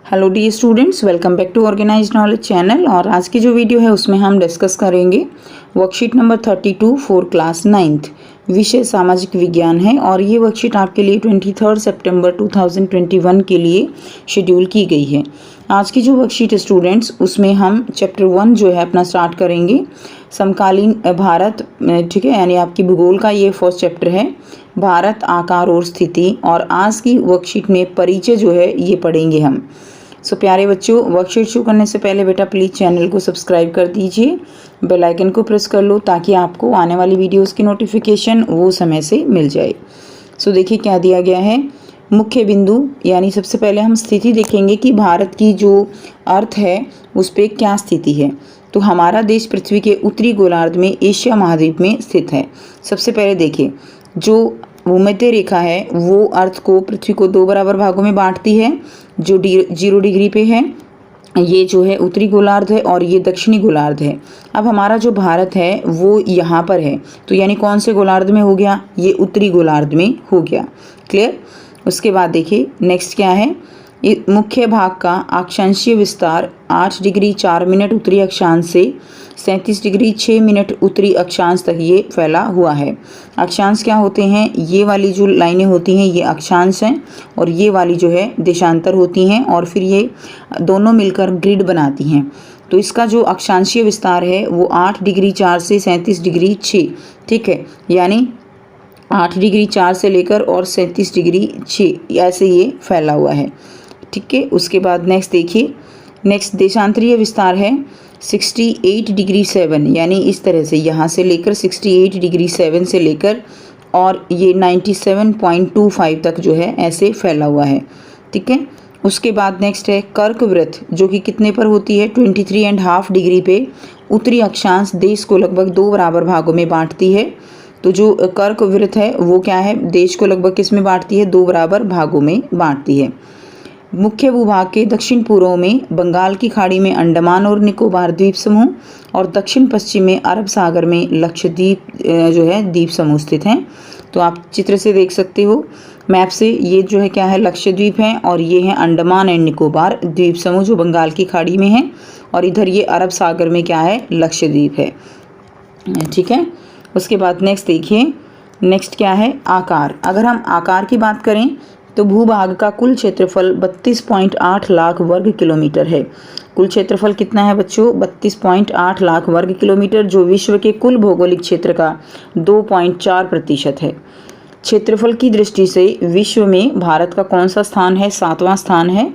Hello dear students, welcome back to organised knowledge channel. और आज की जो वीडियो है उसमें हम डिस्कस करेंगे worksheet number 32 for class 9th, विषय सामाजिक विज्ञान है। और ये वर्कशीट आपके लिए 23 सितंबर 2021 के लिए शेड्यूल की गई है। आज की जो वर्कशीट स्टूडेंट्स, उसमें हम चैप्टर 1 जो है अपना स्टार्ट करेंगे, समकालीन भारत, ठीक है, यानी आपकी भूगोल का ये फर्स्ट चैप्टर है, भारत आकार और स्थिति। और आज की वर्कशीट में परिचय जो है ये पढ़ेंगे हम। सो प्यारे बच्चों, वर्कशीट शुरू करने से पहले बेटा प्लीज़ चैनल को सब्सक्राइब कर दीजिए, बेल आइकन को प्रेस कर लो ताकि आपको आने वाली वीडियोस की नोटिफिकेशन वो समय से मिल जाए। सो देखिए क्या दिया गया है। मुख्य बिंदु, यानी सबसे पहले हम स्थिति देखेंगे कि भारत की जो अर्थ है उस पर क्या स्थिति है। तो हमारा देश पृथ्वी के उत्तरी गोलार्ध में एशिया महाद्वीप में स्थित है। सबसे पहले देखिए, जो भूमध्य रेखा है वो अर्थ को, पृथ्वी को 2 बराबर भागों में बांटती है। जो 0 डिग्री पे है ये जो है उत्तरी गोलार्ध है और ये दक्षिणी गोलार्ध है। अब हमारा जो भारत है वो यहाँ पर है, तो यानी कौन से गोलार्ध में हो गया, ये उत्तरी गोलार्ध में हो गया। क्लियर। उसके बाद देखिए नेक्स्ट क्या है। मुख्य भाग का अक्षांशीय विस्तार 8 डिग्री 4 मिनट उत्तरी अक्षांश से 37 डिग्री 6 मिनट उत्तरी अक्षांश तक ये फैला हुआ है। अक्षांश क्या होते हैं, ये वाली जो लाइनें होती हैं ये अक्षांश हैं और ये वाली जो है देशांतर होती हैं, और फिर ये दोनों मिलकर ग्रिड बनाती हैं। तो इसका जो अक्षांशीय विस्तार है वो 8 डिग्री 4 से 37 डिग्री 6, ठीक है, यानी 8 डिग्री 4 से लेकर और 37 डिग्री 6 ऐसे ये फैला हुआ है। ठीक है। उसके बाद नेक्स्ट देखिए, नेक्स्ट देशांतरीय विस्तार है 68 डिग्री 7, यानी इस तरह से यहाँ से लेकर 68 डिग्री 7 से लेकर और ये 97.25 तक जो है ऐसे फैला हुआ है। ठीक है। उसके बाद नेक्स्ट है कर्क वृत्त, जो कि कितने पर होती है, 23.5 डिग्री पे उत्तरी अक्षांश देश को लगभग 2 बराबर भागों में बांटती है। तो जो कर्क वृत्त है वो क्या है, देश को लगभग किस में बांटती है, 2 बराबर भागों में बांटती है। मुख्य भूभाग के दक्षिण पूर्व में बंगाल की खाड़ी में अंडमान और निकोबार द्वीप समूह और दक्षिण पश्चिम में अरब सागर में लक्षद्वीप जो है द्वीप समूह स्थित हैं। तो आप चित्र से देख सकते हो मैप से, ये जो है क्या है, लक्षद्वीप है, और ये है अंडमान एंड निकोबार द्वीप समूह जो बंगाल की खाड़ी में है, और इधर ये अरब सागर में क्या है, लक्षद्वीप है। ठीक है। उसके बाद नेक्स्ट देखिए, नेक्स्ट क्या है, आकार। अगर हम आकार की बात करें तो भूभाग का कुल क्षेत्रफल 32.8 लाख वर्ग किलोमीटर है। कुल क्षेत्रफल कितना है बच्चों, 32.8 लाख वर्ग किलोमीटर, जो विश्व के कुल भौगोलिक क्षेत्र का 2.4% है। क्षेत्रफल की दृष्टि से विश्व में भारत का कौन सा स्थान है, 7वां स्थान है।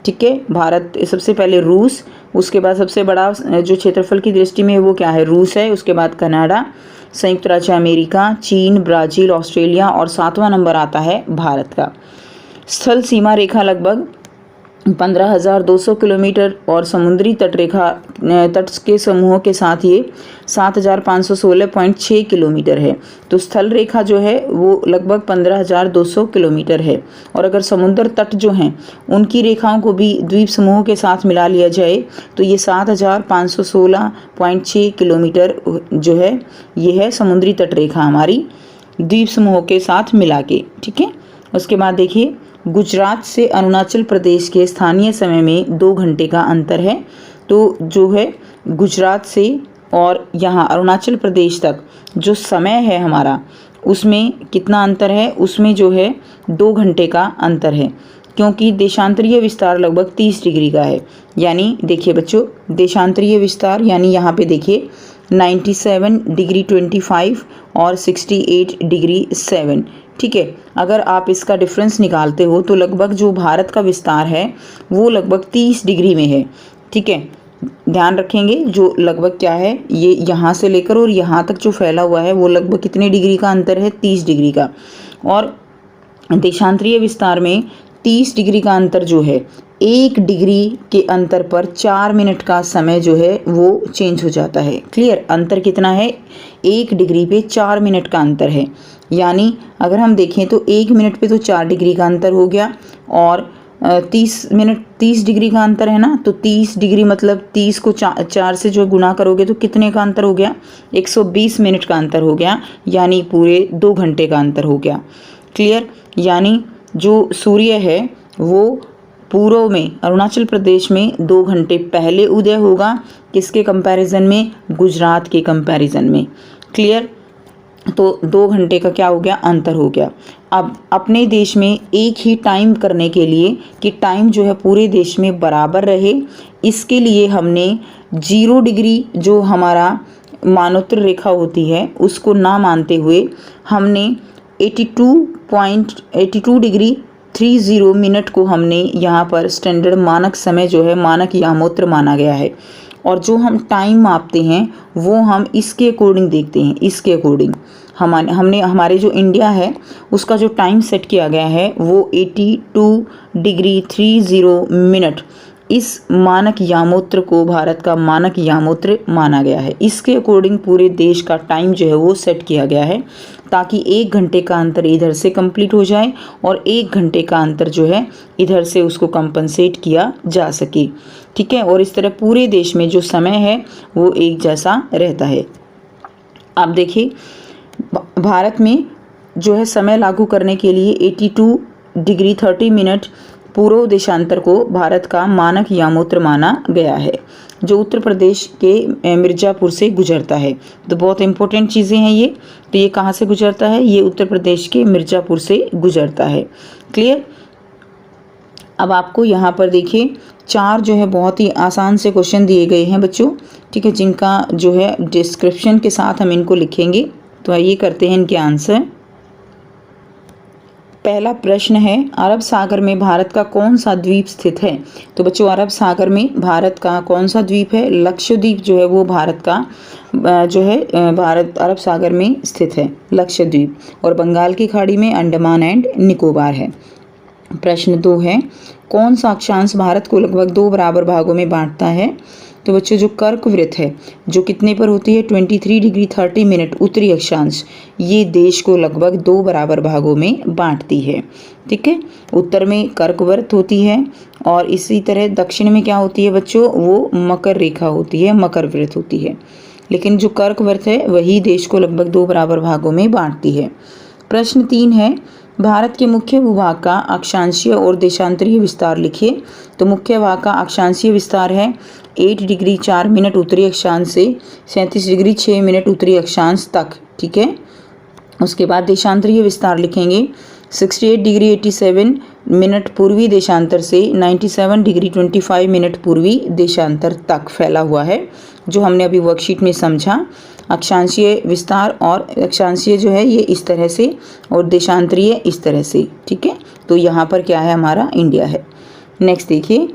ठीक है। भारत सबसे पहले रूस, उसके बाद सबसे बड़ा जो क्षेत्रफल की दृष्टि में वो क्या है, रूस है। उसके बाद कनाडा, संयुक्त राज्य अमेरिका, चीन, ब्राज़ील, ऑस्ट्रेलिया, और 7वां नंबर आता है भारत का। स्थल सीमा रेखा लगभग 15,200 किलोमीटर और समुद्री तट के समूहों के साथ ये 7,516.6 किलोमीटर है। तो स्थल रेखा जो है वो लगभग 15,200 किलोमीटर है, और अगर समुद्र तट जो हैं उनकी रेखाओं को भी द्वीप समूहों के साथ मिला लिया जाए तो ये 7,516.6 किलोमीटर जो है ये है समुद्री तट रेखा हमारी द्वीप समूहों के साथ मिला के। ठीक है। उसके बाद देखिए, गुजरात से अरुणाचल प्रदेश के स्थानीय समय में 2 घंटे का अंतर है। तो जो है गुजरात से और यहाँ अरुणाचल प्रदेश तक जो समय है हमारा, उसमें कितना अंतर है, उसमें जो है 2 घंटे का अंतर है, क्योंकि देशांतरीय विस्तार लगभग 30 डिग्री का है। यानी देखिए बच्चों, देशांतरीय विस्तार यानी यहाँ पे देखिए 97 डिग्री 25 और 68 डिग्री 7। ठीक है। अगर आप इसका डिफरेंस निकालते हो तो लगभग जो भारत का विस्तार है वो लगभग 30 डिग्री में है। ठीक है। ध्यान रखेंगे, जो लगभग क्या है, ये यहाँ से लेकर और यहाँ तक जो फैला हुआ है वो लगभग कितने डिग्री का अंतर है, 30 डिग्री का। और देशांतरीय विस्तार में 30 डिग्री का अंतर जो है, 1 डिग्री के अंतर पर 4 मिनट का समय जो है वो चेंज हो जाता है। क्लियर। अंतर कितना है, 1 डिग्री पे 4 मिनट का अंतर है। यानी अगर हम देखें तो 1 मिनट पे तो 4 डिग्री का अंतर हो गया, और 30 डिग्री का अंतर है ना, तो 30 डिग्री मतलब 30 को 4 से जो गुना करोगे तो कितने का अंतर हो गया, 120 मिनट का अंतर हो गया, यानी पूरे 2 घंटे का अंतर हो गया। क्लियर। यानी जो सूर्य है वो पूर्व में अरुणाचल प्रदेश में 2 घंटे पहले उदय होगा, किसके कंपैरिजन में, गुजरात के कंपैरिजन में। क्लियर, तो 2 घंटे का क्या हो गया, अंतर हो गया। अब अपने देश में एक ही टाइम करने के लिए कि टाइम जो है पूरे देश में बराबर रहे, इसके लिए हमने 0 डिग्री जो हमारा मानोत्तर रेखा होती है उसको ना मानते हुए हमने 82 डिग्री 30 मिनट को हमने यहाँ पर स्टैंडर्ड मानक समय जो है मानक यामोत्र माना गया है। और जो हम टाइम मापते हैं वो हम इसके अकॉर्डिंग देखते हैं, इसके अकॉर्डिंग हमने हमारे जो इंडिया है उसका जो टाइम सेट किया गया है वो 82 डिग्री 30 मिनट इस मानक यामोत्र को भारत का मानक यामोत्र माना गया है। इसके अकॉर्डिंग पूरे देश का टाइम जो है वो सेट किया गया है ताकि 1 घंटे का अंतर इधर से कंप्लीट हो जाए और 1 घंटे का अंतर जो है इधर से उसको कंपनसेट किया जा सके। ठीक है, और इस तरह पूरे देश में जो समय है वो एक जैसा रहता है। आप देखिए भारत में जो है समय लागू करने के लिए 82 डिग्री 30 मिनट पूर्व देशांतर को भारत का मानक यामोत्र माना गया है, जो उत्तर प्रदेश के मिर्ज़ापुर से गुजरता है। तो बहुत इंपॉर्टेंट चीज़ें हैं ये। तो ये कहाँ से गुजरता है, ये उत्तर प्रदेश के मिर्ज़ापुर से गुजरता है। क्लियर। अब आपको यहाँ पर देखिए 4 जो है बहुत ही आसान से क्वेश्चन दिए गए हैं बच्चों, ठीक है, जिनका जो है डिस्क्रिप्शन के साथ हम इनको लिखेंगे। तो आइए करते हैं इनके आंसर। पहला प्रश्न है, अरब सागर में भारत का कौन सा द्वीप स्थित है। तो बच्चों अरब सागर में भारत का कौन सा द्वीप है, लक्षद्वीप जो है वो भारत का जो है भारत अरब सागर में स्थित है लक्षद्वीप, और बंगाल की खाड़ी में अंडमान एंड निकोबार है। प्रश्न 2 है, कौन सा अक्षांश भारत को लगभग 2 बराबर भागों में बांटता है। तो बच्चों जो कर्कवृत्त है जो कितने पर होती है 23 डिग्री 30 मिनट उत्तरी अक्षांश, ये देश को लगभग 2 बराबर भागों में बांटती है। ठीक है, उत्तर में कर्कवृत्त होती है और इसी तरह दक्षिण में क्या होती है बच्चों, वो मकर रेखा होती है, मकर वृत्त होती है, लेकिन जो कर्कवृत्त है वही देश को लगभग 2 बराबर भागों में बांटती है। प्रश्न 3 है, भारत के मुख्य भूभाग का अक्षांशीय और देशांतरीय विस्तार लिखिए। तो मुख्य भाग का अक्षांशीय विस्तार है 8 डिग्री 4 मिनट उत्तरी अक्षांश से 37 डिग्री 6 मिनट उत्तरी अक्षांश तक। ठीक है, उसके बाद देशांतरीय विस्तार लिखेंगे 68 डिग्री 87 मिनट पूर्वी देशांतर से 97 डिग्री 25 मिनट पूर्वी देशांतर तक फैला हुआ है, जो हमने अभी वर्कशीट में समझा। अक्षांशीय विस्तार और अक्षांशीय जो है ये इस तरह से और देशांतरीय इस तरह से। ठीक है, तो यहाँ पर क्या है, हमारा इंडिया है। नेक्स्ट देखिए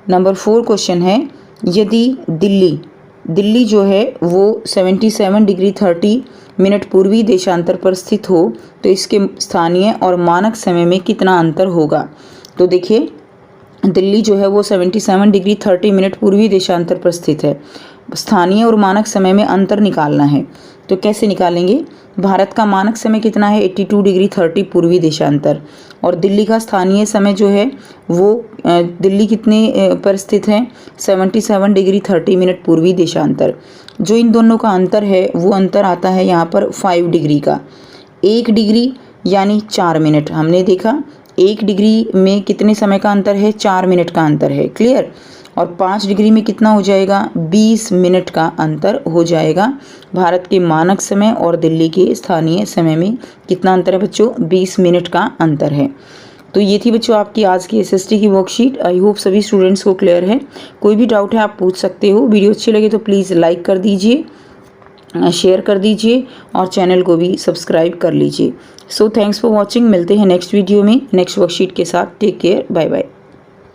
नंबर 4 क्वेश्चन है, यदि दिल्ली जो है वो 77 डिग्री 30 मिनट पूर्वी देशांतर पर स्थित हो तो इसके स्थानीय और मानक समय में कितना अंतर होगा। तो देखिए दिल्ली जो है वो 77 डिग्री 30 मिनट पूर्वी देशांतर पर स्थित है, स्थानीय और मानक समय में अंतर निकालना है। तो कैसे निकालेंगे, भारत का मानक समय कितना है 82 डिग्री 30 पूर्वी देशांतर, और दिल्ली का स्थानीय समय जो है वो दिल्ली कितने पर स्थित है 77 डिग्री 30 मिनट पूर्वी देशांतर। जो इन दोनों का अंतर है वो अंतर आता है यहाँ पर 5 डिग्री का। 1 डिग्री यानी 4 मिनट, हमने देखा 1 डिग्री में कितने समय का अंतर है, 4 मिनट का अंतर है। क्लियर। और 5 डिग्री में कितना हो जाएगा, 20 मिनट का अंतर हो जाएगा। भारत के मानक समय और दिल्ली के स्थानीय समय में कितना अंतर है बच्चों, 20 मिनट का अंतर है। तो ये थी बच्चों आपकी आज की एसएसटी की वर्कशीट। आई होप सभी स्टूडेंट्स को क्लियर है। कोई भी डाउट है आप पूछ सकते हो। वीडियो अच्छी लगे तो प्लीज़ लाइक कर दीजिए, शेयर कर दीजिए और चैनल को भी सब्सक्राइब कर लीजिए। So thanks for watching. मिलते हैं नेक्स्ट वीडियो में नेक्स्ट वर्कशीट के साथ। Take care, bye bye.